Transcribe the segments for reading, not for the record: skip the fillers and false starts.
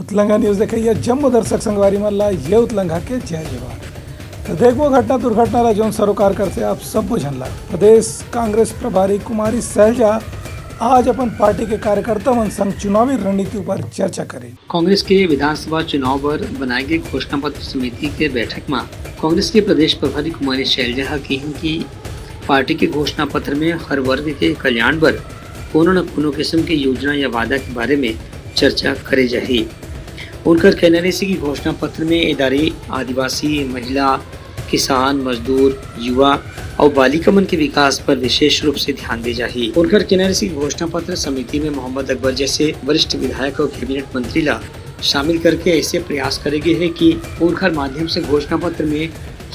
उत्लंघा news देखिए जम्मू दर्शक संगवारी मल्ला ये उत्लंघा के जय जवान। तो देखो घटना दुर्घटना ला जोन सरोकार करते आप सब बुझन ला। प्रदेश कांग्रेस प्रभारी कुमारी शैलजा आज अपन पार्टी के कार्यकर्ता मन संग चुनावी रणनीति पर चर्चा करें। कांग्रेस के विधानसभा चुनाव पर बनाए गए घोषणा पत्र समिति के बैठक में कांग्रेस के प्रदेश प्रभारी कुमारी शैलजा की पार्टी के घोषणा पत्र में हर वर्ग के कल्याण पर कोनो न कोनो किस्म की योजना या वादा के बारे में चर्चा करे जाही। उनका कहना है कि घोषणा पत्र में इदारे आदिवासी, महिला, किसान, मजदूर, युवा और बालिका मन के विकास पर विशेष रूप से ध्यान दे जाही। उनका कहना है कि घोषणा पत्र समिति में मोहम्मद अकबर जैसे वरिष्ठ विधायक और कैबिनेट मंत्री ला शामिल करके ऐसे प्रयास करेंगे है कि उनका माध्यम से घोषणा पत्र में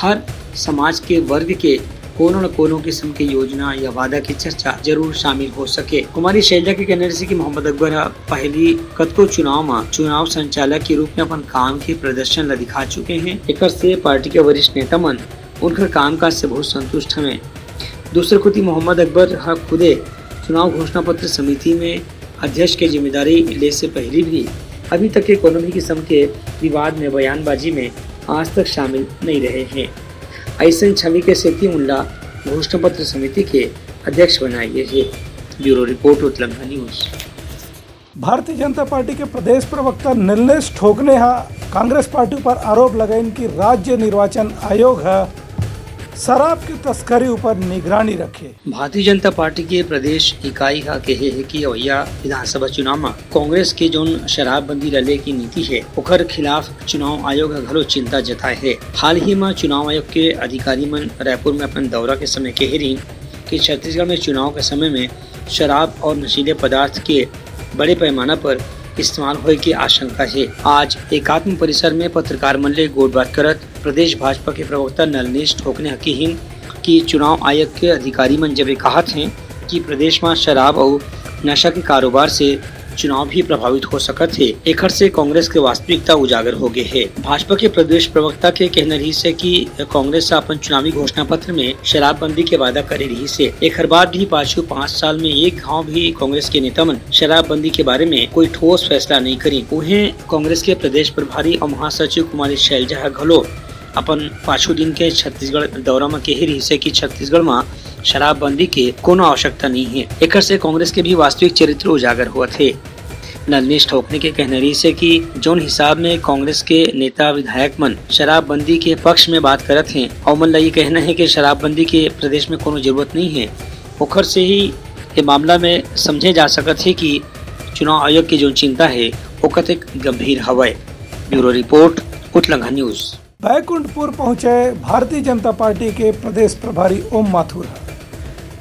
हर समाज के वर्ग के कोनो न कोनो किस्म की योजना या वादा की चर्चा जरूर शामिल हो सके। कुमारी शैलजा के कहने से कि मोहम्मद अकबर पहली कतको चुनाव संचालक के रूप में अपन काम के प्रदर्शन ला दिखा चुके हैं। एक से पार्टी के वरिष्ठ नेता मन उनका कामकाज से बहुत संतुष्ट हैं। दूसरे कुति मोहम्मद अकबर खुदे चुनाव घोषणा पत्र समिति में अध्यक्ष की जिम्मेदारी ले से पहले भी अभी तक के कोनो भी किस्म के विवाद में बयानबाजी में आज तक शामिल नहीं रहे हैं। ऐसे छवि के सेती उल्ला घोषणा पत्र समिति के अध्यक्ष बनाए गए हैं। Bureau report Utlangha news. Bharatiya Janata party के प्रदेश प्रवक्ता नीलेश ठोक ने कांग्रेस पार्टी पर आरोप लगाइन कि राज्य निर्वाचन आयोग शराब की तस्करी ऊपर निगरानी रखे। भारतीय जनता पार्टी के प्रदेश इकाई का कहे है कि अवैया विधानसभा चुनाव में कांग्रेस के जोन शराबबंदी रले की नीति है ओकर खिलाफ चुनाव आयोग घलो चिंता जताए है। हाल ही में चुनाव आयोग के अधिकारी मन रायपुर में अपन दौरा के समय कह रही कि छत्तीसगढ़ में चुनाव के समय में शराब और नशीले पदार्थ के बड़े पैमाना पर इस्तेमाल होने की आशंका है। आज एकात्म परिसर में पत्रकार मन ले गोलबात करत प्रदेश भाजपा के प्रवक्ता नीलेश ठोक ने हकीन कि चुनाव आयोग के अधिकारी मन जब कहा थे कि प्रदेश में शराब और नशा के कारोबार से चुनाव भी प्रभावित हो सकत है। एकर से कांग्रेस के वास्तविकता उजागर हो गए है। भाजपा के प्रदेश प्रवक्ता के कहना रही से कि कांग्रेस अपन चुनावी घोषणा पत्र में शराबबंदी के वादा करे रही से एक बाद भी पाछू 5 साल में एक घाव भी कांग्रेस के नेता मन शराबबंदी के बारे में कोई ठोस फैसला नहीं करी। उन्हें कांग्रेस के प्रदेश प्रभारी और महासचिव कुमारी शैलजा घलो अपन पाछू दिन के छत्तीसगढ़ दौरा में कह रही से कि छत्तीसगढ़ में शराबबंदी के कोनो आवश्यकता नहीं है। एक से कांग्रेस के भी वास्तविक चरित्र उजागर हुआ थे। नीलेश ठोकने के कहने रही से कि जोन हिसाब में कांग्रेस के नेता विधायक मन शराबबंदी के पक्ष में बात करत हैं और मन ये कहना है कि शराबबंदी के प्रदेश में कोनो जरूरत नहीं है। ओखर से ही ये मामला में समझे जा सकत है कि चुनाव आयोग की जो चिंता है वो कतक गंभीर हवय। Bureau report Utlangha news. Baikunthpur पहुंचे भारतीय जनता पार्टी के प्रदेश प्रभारी ओम माथुर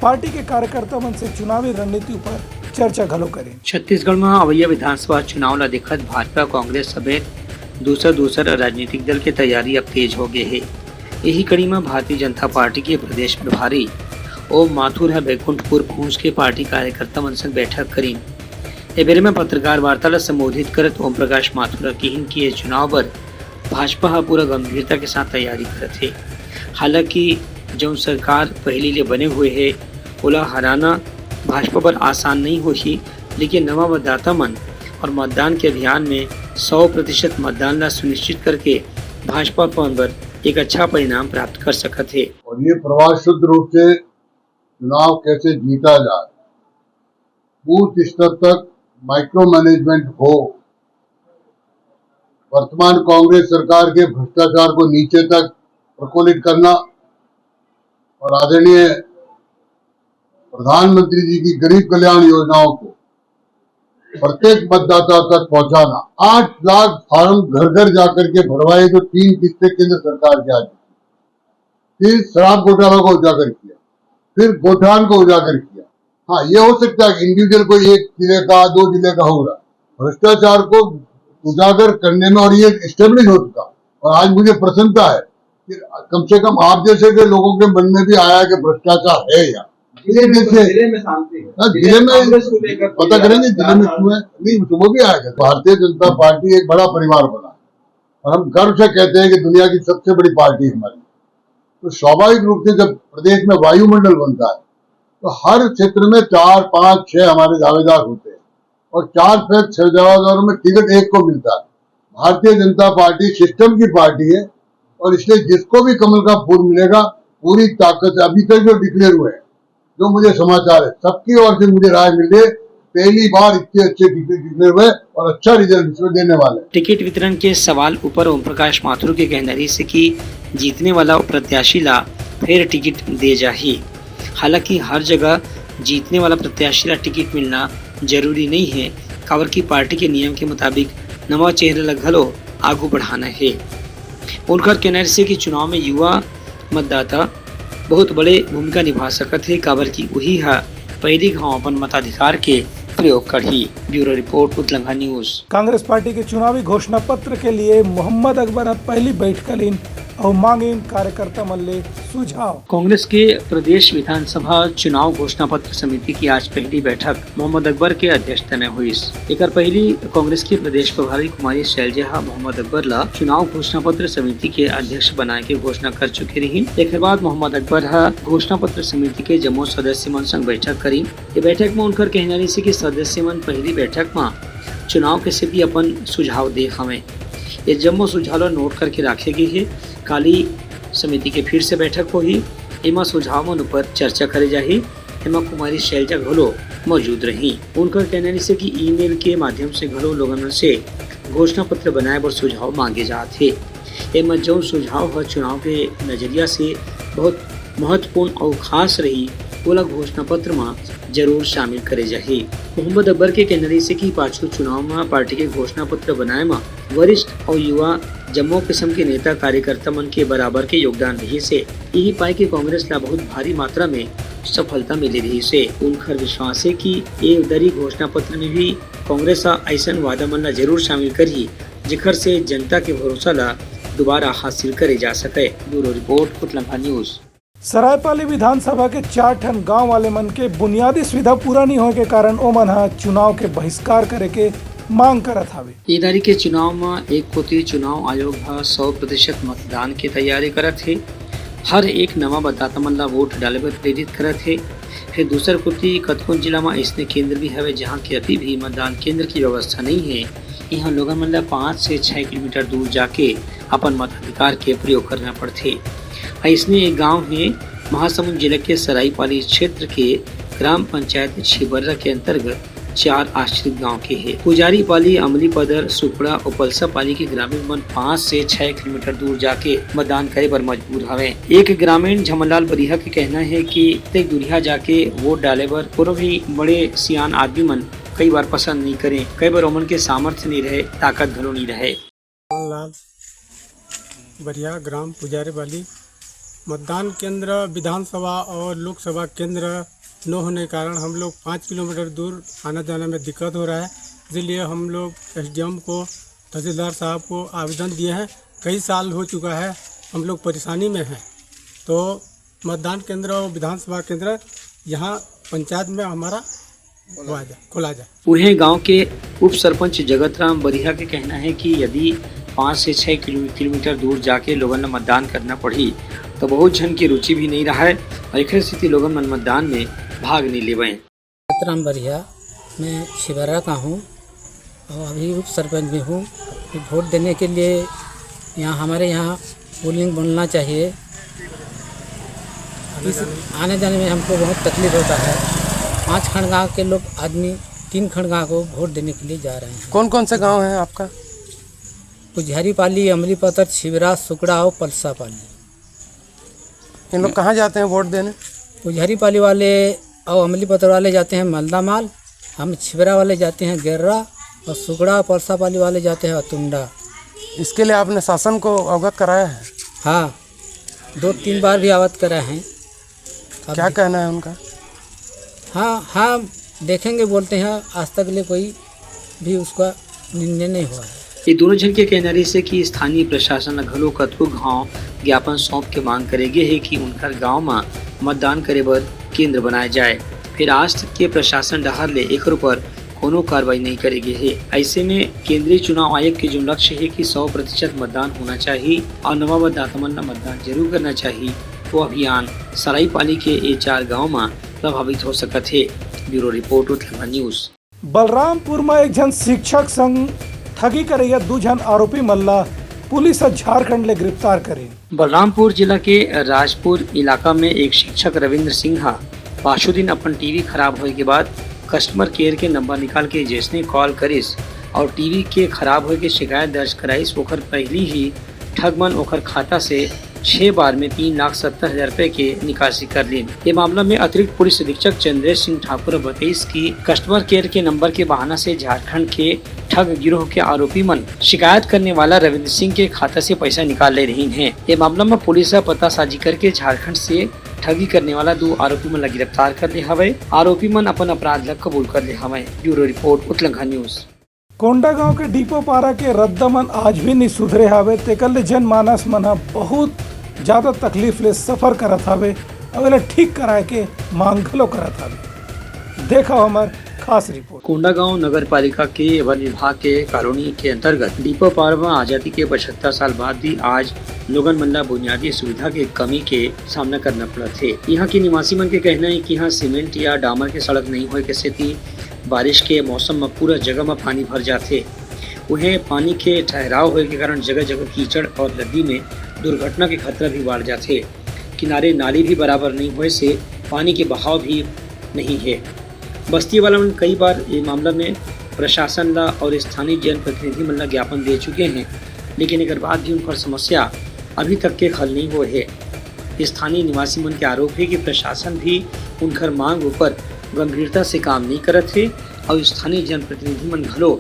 पार्टी के कार्यकर्ता मन से चुनावी रणनीति पर चर्चा घलो करें। छत्तीसगढ़ में अवैया विधानसभा चुनाव ला देखत भाजपा कांग्रेस समेत दूसरा राजनीतिक दल की तैयारी अब तेज हो गई है। यही कड़ी में भारतीय जनता पार्टी के प्रदेश प्रभारी ओम माथुर बैकुंठपुर पहुंच के पार्टी कार्यकर्ता मन संग बैठक करी। ए बेरे में पत्रकार वार्ता ला संबोधित करत ओम प्रकाश माथुर कहन कि चुनाव पर भाजपा पूरा गंभीरता के साथ तैयारी करत है। हालांकि जो सरकार पहले लिए बने हुए है ओला हराना भाजपा पर आसान नहीं होगी, लेकिन नवा मतदाता मन और मतदान के अभियान में 100% मतदान ला सुनिश्चित करके भाजपा पर एक अच्छा परिणाम प्राप्त कर सकते है। और ये प्रवास शुद्ध रूप से चुनाव कैसे जीता जाए, बूथ स्तर तक माइक्रो मैनेजमेंट हो, वर्तमान कांग्रेस सरकार के भ्रष्टाचार को नीचे तक प्रकोलित करना और आदरणीय प्रधानमंत्री जी की गरीब कल्याण योजनाओं को प्रत्येक मतदाता तक पहुंचाना। 8 लाख फार्म घर घर जाकर के भरवाए जो 3 किस्तें केंद्र सरकार के आज, फिर शराब घोटाला को उजागर किया, फिर गोठान को उजागर किया। हाँ, ये हो सकता है कि इंडिविजुअल को 1 जिले का 2 जिले का हो रहा, भ्रष्टाचार को उजागर करने में और ये स्टेब्लिश हो चुका। और आज मुझे प्रसन्नता है कि कम से कम आप जैसे के लोगों के मन में भी आया कि भ्रष्टाचार है या जिले में शांति है। जिले में पता करेंगे जिले में क्यों है, नहीं वो भी आएगा। भारतीय जनता पार्टी एक बड़ा परिवार बना और हम गर्व से कहते हैं कि दुनिया की सबसे बड़ी पार्टी हमारी। तो स्वाभाविक रूप से जब प्रदेश में वायुमंडल बनता है तो हर क्षेत्र में 4, 5, 6 हमारे दावेदार होते हैं और 4 से 6 दावेदारों में टिकट एक को मिलता है। भारतीय जनता पार्टी सिस्टम की पार्टी है और इसलिए जिसको भी कमल का फूल मिलेगा पूरी ताकत से, अभी तक जो डिक्लेयर हुए हैं, जो मुझे समाचार है, सबकी ओर से मुझे राय मिल रही है, पहली बार इतने अच्छे टिकट डिक्लेयर हुए और अच्छा रिजल्ट इसमें देने वाले। टिकट वितरण के सवाल ऊपर ओम प्रकाश माथुर के कहने से कि जीतने वाला प्रत्याशी ला फिर टिकट दे जाही। हालांकि हर जगह जीतने वाला प्रत्याशी ला टिकट मिलना जरूरी नहीं है, काबर की पार्टी के नियम के मुताबिक नवा चेहरा ला घलो आगू बढ़ाना है। उनकर कहना से कि चुनाव में युवा मतदाता बहुत बड़े भूमिका निभा सकत है, काबर की वही है पहली घाव अपन मताधिकार के प्रयोग करही। Bureau report Uttalangha news. Congress party के चुनावी घोषणा पत्र के लिए मोहम्मद अकबर पहली बैठक और मांगे कार्यकर्ता मल्ले सुझाव। कांग्रेस के प्रदेश विधानसभा चुनाव घोषणा पत्र समिति की आज पहली बैठक मोहम्मद अकबर के अध्यक्षता में हुई। एकर पहली कांग्रेस की प्रदेश प्रभारी कुमारी शैलजा मोहम्मद अकबर ला चुनाव घोषणा पत्र समिति के अध्यक्ष बनाए के घोषणा कर चुके रही। एक बाद मोहम्मद अकबर घोषणा पत्र समिति के जम्मू सदस्य मन संग बैठक करी। ये बैठक में उनकर कहना से कि सदस्य मन पहली बैठक में चुनाव के स्थिति अपन सुझाव दे हमें ये जम्मू सुझाव नोट करके रखे गए है। काली समिति के फिर से बैठक होगी, एमा सुझाव मन ऊपर चर्चा करे जाही। एमा कुमारी शैलजा घलो मौजूद रही। उनका कहना से कि ईमेल के माध्यम से घलो लोगन से घोषणा पत्र बनाए पर सुझाव मांगे जाते। एमा जो सुझाव चुनाव के नजरिया से बहुत महत्वपूर्ण और खास रही ओला घोषणा पत्र में जरूर शामिल करे जाही। मोहम्मद अकबर के कहने से कि पाछू चुनाव में पार्टी के घोषणा पत्र बनाए में वरिष्ठ और युवा जम्मू किस्म के नेता कार्यकर्ता मन के बराबर के योगदान रही से यही पाए कि कांग्रेस ला बहुत भारी मात्रा में सफलता मिली रही से। उनकर विश्वास है कि ये उदरी घोषणा पत्र में भी कांग्रेस ऐसा वादा मन ला जरूर शामिल करी जिखर से जनता के भरोसा ला दोबारा हासिल करे जा सके। Bureau report Uttalangha news. Saraipali विधानसभा के 4 ठन गांव वाले मन के बुनियादी सुविधा पूरा नहीं होने के कारण ओमन चुनाव के बहिष्कार करे के मांग करत हावे। इदारी के चुनाव में एक कोती चुनाव आयोग 100% मतदान की तैयारी करत है। हर एक नवा मतदाता मन ला वोट डाले बर प्रेरित करत है। फिर दूसर कोती कतकोन जिला में ऐसे केंद्र भी है जहाँ के अभी भी मतदान केंद्र की व्यवस्था नहीं है। यहाँ लोगों मन ला 5 से 6 किलोमीटर दूर जाके अपन मताधिकार के प्रयोग करना पड़ते। ऐसने एक गांव है महासमुंद जिले के सरायपाली क्षेत्र के ग्राम पंचायत छिबर्रा के अंतर्गत 4 आश्रित गांव के है। पुजारी पाली, अमली पदर, सुपड़ा और पलसा पाली के ग्रामीण मन 5 से 6 किलोमीटर दूर जाके मतदान करे पर मजबूर हवे। एक ग्रामीण झमनलाल बरिहा के कहना है कि तेज दूरिया जाके वोट डाले पर कोनो भी बड़े सियान आदमी मन कई बार पसंद नहीं करे, कई बार ओमन के सामर्थ्य नहीं रहे, ताकत घलो नहीं रहे। लाल बरिया ग्राम पुजारी वाली मतदान केंद्र विधानसभा और लोकसभा केंद्र न होने के कारण हम लोग 5 किलोमीटर दूर आना जाने में दिक्कत हो रहा है। इसलिए हम लोग एसडीएम को, तहसीलदार साहब को आवेदन दिए हैं। कई साल हो चुका है, हम लोग परेशानी में हैं। तो मतदान केंद्र और विधानसभा केंद्र यहाँ पंचायत में हमारा खोला जाए। उन्हें गांव के उप सरपंच जगत राम बरिहा के कहना है कि यदि 5 से 6 किलोमीटर दूर जाके लोगों ने मतदान करना पड़ी तो बहुत जन की रुचि भी नहीं रहा है और एक स्थिति लोगों मन मतदान में भाग नहीं ले पाए। राम बरिहा, मैं छिबर्रा का हूँ और अभी उप सरपंच भी हूँ। वोट देने के लिए यहाँ हमारे यहाँ पोलिंग बनना चाहिए। आने जाने में हमको बहुत तकलीफ होता है। 5 खंड गाँव के लोग आदमी 3 खंड गाँव को वोट देने के लिए जा रहे हैं। कौन कौन सा गांव है आपका? पुजारी पाली, अमली पतर, छिबरा, सुकड़ा और पलसा पाली। इन लोग कहाँ जाते हैं वोट देने? पुजारी पाली वाले और अमली पतर वाले जाते हैं मालदा माल, हम छिबरा वाले जाते हैं गेर्रा और सुकड़ा और पलसा पाली वाले जाते हैं अतुंडा। इसके लिए आपने शासन को अवगत कराया है? हाँ, 2-3 बार भी अवगत कराए हैं। क्या कहना है उनका? हाँ देखेंगे बोलते हैं। आज तक ले कोई भी उसका निर्णय नहीं हुआ है। ये दोनों जन के कहने से कि स्थानीय प्रशासन घलो कतको गाँव ज्ञापन सौंप के मांग करेगे है कि उनका गाँव में मतदान करे बर केंद्र बनाया जाए। फिर आज तक के प्रशासन डहर ले एक पर कोनो कार्रवाई नहीं करेगी है। ऐसे में केंद्रीय चुनाव आयोग के जो लक्ष्य है कि 100% मतदान होना चाहिए और नवा मतदाता मन मतदान जरूर करना चाहिए, वो अभियान सरायपाली के ये 4 गाँव में प्रभावित हो सकत है। Bureau report Uttalangha news. Balrampur में एक जन शिक्षक संघ ठगी करैया दू जन आरोपी मल्ला पुलिस झारखंड ले गिरफ्तार करी। बलरामपुर जिला के राजपुर इलाका में एक शिक्षक रविंद्र सिंह पांचों दिन अपन टीवी खराब होए के बाद कस्टमर केयर के नंबर निकाल के जैसने कॉल करिस और टीवी के खराब होए के शिकायत दर्ज कराइस, ओकर पहली ही ठगमन ओकर खाता से 6 बार में 3,70,000 रुपए के निकासी कर ली। ये मामला में अतिरिक्त पुलिस अधीक्षक चंद्रेश सिंह ठाकुर बताइस की कस्टमर केयर के नंबर के बहाना से झारखंड के ठग गिरोह के आरोपी मन शिकायत करने वाला रविंद्र सिंह के खाता से पैसा निकाल ले रही हैं। ये मामला में पुलिस पतासाजी करके झारखंड से ठगी करने वाला 2 आरोपी मन गिरफ्तार कर ले हवे। आरोपी मन अपन अपराध ला कबूल कर ले हवे। Bureau report Uttalangha news. Kondagaon के डिपो पारा के रद्दा मन आज भी नहीं सुधरे हवे, तेकर ले जनमानस मन बहुत ज्यादा तकलीफ ले सफर करत हवे, अवेला ठीक कराए के मांग घलो करत हवे। देखा हमार खास रिपोर्ट। कोंडागांव नगर पालिका के वन विभाग के कॉलोनी के अंतर्गत डिपो पारा में आजादी के 75 साल बाद भी आज लोगन मन ला बुनियादी सुविधा के कमी के सामना करना पड़ा थे। यहाँ के निवासी मन के कहना है कि यहाँ सीमेंट या डामर के सड़क नहीं होए के सेती बारिश के मौसम में पूरा जगह में पानी भर जाते। उन्हें पानी के ठहराव होने के कारण जगह जगह कीचड़ और नदी में दुर्घटना के खतरा भी बढ़ जाते। किनारे नाली भी बराबर नहीं होने से पानी के बहाव भी नहीं है। बस्ती वाला मन कई बार ये मामला में प्रशासन ला और स्थानीय जनप्रतिनिधि मन ला ज्ञापन दे चुके हैं, लेकिन एक बाद भी उन पर समस्या अभी तक के हल नहीं हुए है। स्थानीय निवासी मन के आरोप है कि प्रशासन भी उनकर मांग ऊपर गंभीरता से काम नहीं करत है और स्थानीय जनप्रतिनिधि मन घलो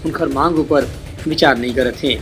उनकर मांग ऊपर विचार नहीं करत है।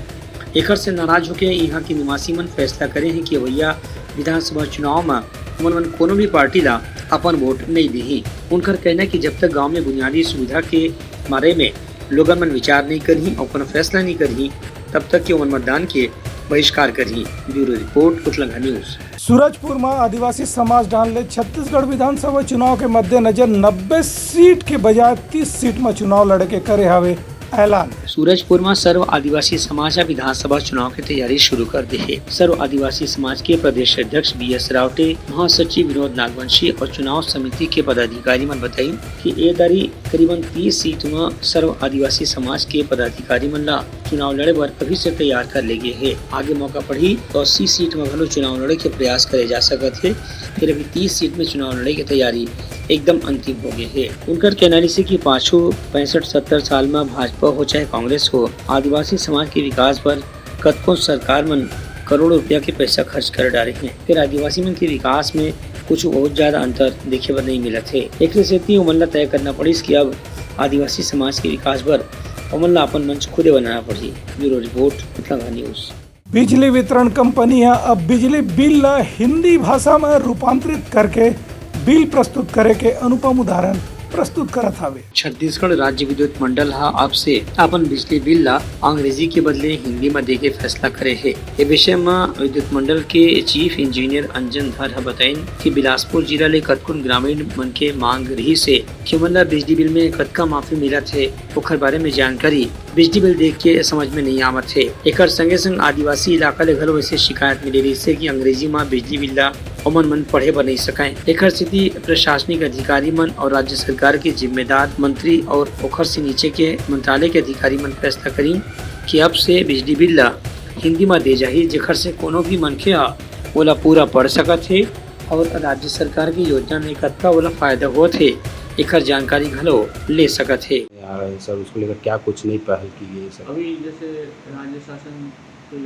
एकर से नाराज होकर यहाँ के निवासी मन फैसला करे हैं कि भैया विधानसभा चुनाव में मन कोनो भी पार्टी ला अपन वोट नहीं दी। उनकर कहना है कि जब तक गांव में बुनियादी सुविधा के बारे में लोगन मन विचार नहीं करी और अपन फैसला नहीं करी, तब तक के उन मतदान के बहिष्कार करी। Bureau report Uttalangha news. Surajpur में आदिवासी समाज डाल ले छत्तीसगढ़ विधानसभा चुनाव के मद्देनजर 90 सीट के बजाय 30 सीट में चुनाव लड़े के करे हवे ऐलान। सूरजपुर में सर्व आदिवासी समाज विधानसभा चुनाव की तैयारी शुरू कर दी है। सर्व आदिवासी समाज के प्रदेश अध्यक्ष BS रावटे, महासचिव विनोद नागवंशी और चुनाव समिति के पदाधिकारी मन बताई कि ये दारी करीबन 30 सीट में सर्व आदिवासी समाज के पदाधिकारी मन ला चुनाव लड़े बर अभी से तैयार कर ले गए है। आगे मौका पड़ी तो 80 सीट में भलो चुनाव लड़े के प्रयास करे जा सकत है। फिर अभी 30 सीट में चुनाव लड़े की तैयारी एकदम अंतिम हो गए है। उनका कहना से कि पाँचों 65-70 साल में भाजपा हो चाहे कांग्रेस हो, आदिवासी समाज के विकास पर कतको सरकार मन करोड़ों रुपया के पैसा खर्च कर डाले हैं। फिर आदिवासी मन के विकास में कुछ बहुत ज्यादा अंतर देखे पर नहीं मिला थे। एक से उमन तय करना पड़ी कि अब आदिवासी समाज के विकास पर उमन अपन मंच खुदे बनाना पड़ी। Bureau report Uttalangha news. बिजली वितरण कंपनियां अब बिजली बिल ला हिंदी भाषा में रूपांतरित करके बिल प्रस्तुत करे के अनुपम उदाहरण प्रस्तुत करत हवे। छत्तीसगढ़ राज्य विद्युत मंडल अब से अपन बिजली बिल ला अंग्रेजी के बदले हिंदी में देके फैसला करे है। ये विषय में विद्युत मंडल के चीफ इंजीनियर अंजन धर बताइन कि बिलासपुर जिला ले कतकुन ग्रामीण मन के मांग रही से कि मन बिजली बिल में कतका माफी मिला थे, ओकर बारे में जानकारी बिजली बिल देख के समझ में नहीं आवत है। एकर संगे संग आदिवासी इलाका ले घलो वैसे शिकायत मिली रही से कि अंग्रेजी में बिजली बिल ला ओमन मन पढ़े बर नहीं सकाए। एकर स्थिति प्रशासनिक अधिकारी मन और राज्य सरकार के जिम्मेदार मंत्री और ओकर से नीचे के मंत्रालय के अधिकारी मन फैसला करी कि अब से बिजली बिल ला हिंदी में दे जाही, जेकर से कोनो भी मनखे ओला पूरा पढ़ सकत है और राज्य सरकार की योजना में कतका ओला फायदा होत है एकर जानकारी घलो ले सकत है। यार सर उसको लेकर क्या कुछ नहीं पहल की गई सर। अभी जैसे राज्य शासन के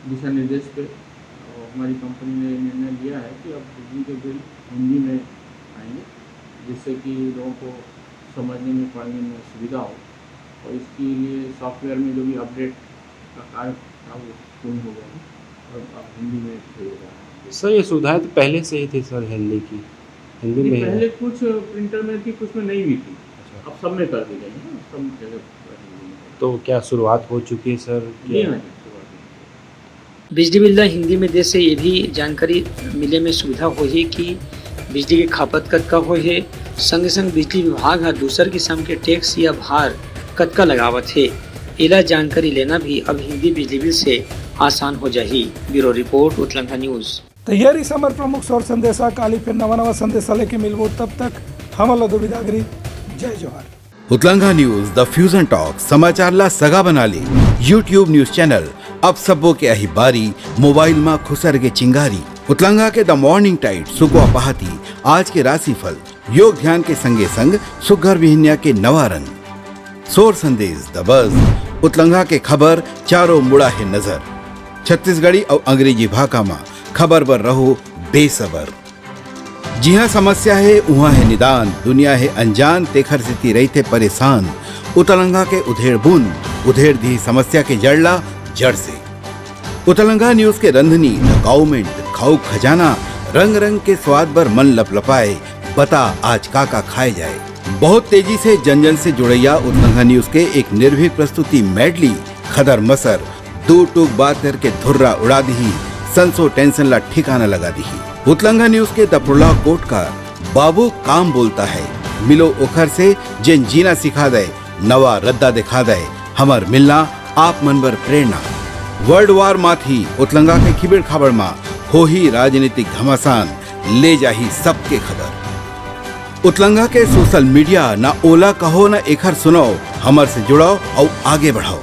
दिशा निर्देश पे हमारी कंपनी ने निर्णय लिया है कि अब बिजली के बिल हिंदी में आएंगे, जिससे कि लोगों को समझने में पढ़ने में सुविधा हो, और इसके लिए सॉफ्टवेयर में जो भी अपडेट का कार्य था वो पूर्ण हो गया है और अब हिंदी में होगा। सर ये सुविधाएं तो पहले से ही थी सर, हिंदी में पहले कुछ प्रिंटर में थी, कुछ में नहीं भी थी। अच्छा। अब सब में कर दी गई है, सब जगह। तो क्या शुरुआत हो चुकी है सर? बिजली बिल हिंदी में दे से ये भी जानकारी मिले में सुविधा हो है कि बिजली के खपत कतका हो है। संग संग बिजली विभाग दूसर किस्म के टैक्स या भार कतका लगावत है, एला जानकारी लेना भी अब हिंदी बिजली बिल से आसान हो जाही। Bureau report Uttalangha news. तैयारी समर प्रमुख सौर संदेशा काली फिर नवा संदेशा लेके मिलबो, तब तक हम दुविदागरी। जय जोहार। उतलंगा न्यूज द फ्यूजन टॉक समाचारला सगा बनाली यूट्यूब न्यूज चैनल अब सबो के अही बारी मोबाइल में खुसर के चिंगारी उतलंगा के द मॉर्निंग टाइट सुगवा पहाती आज के राशिफल योग ध्यान के संगे संग सुघर विहिन्या के नवा रंग सोर संदेश द बज उतलंगा के खबर चारों मुड़ा है नजर छत्तीसगढ़ी और अंग्रेजी भाषा में खबर पर रहो बेसबर। जी हाँ, समस्या है वहाँ है निदान, दुनिया है अनजान तेखर से रहते परेशान। उतलंगा के उधेड़ बुन उधेड़ दी समस्या के जड़ला जड़ से। उतलंगा न्यूज के रंधनी द गवर्नमेंट खाऊ खजाना रंग रंग के स्वाद पर मन लपलपाए बता आज का खाए जाए। बहुत तेजी से जन जन से जुड़ैया उतलंगा न्यूज के एक निर्भीक प्रस्तुति मेडली खदर मसर दो टूक बात करके धुर्रा उड़ा दी संसो टेंशन ला ठिकाना लगा दी। उतलंगा न्यूज के दपुला कोट का बाबू काम बोलता है मिलो उखर से जिन जीना सिखा दे नवा रद्दा दिखा दे हमार मिलना आप मन पर प्रेरणा। वर्ल्ड वार माथी उतलंगा के खिबड़ खाबड़ मा हो ही राजनीतिक घमासान ले जाही सबके खबर। उतलंगा के सोशल मीडिया ना ओला कहो ना एखर सुनो हमर से जुड़ो और आगे बढ़ाओ।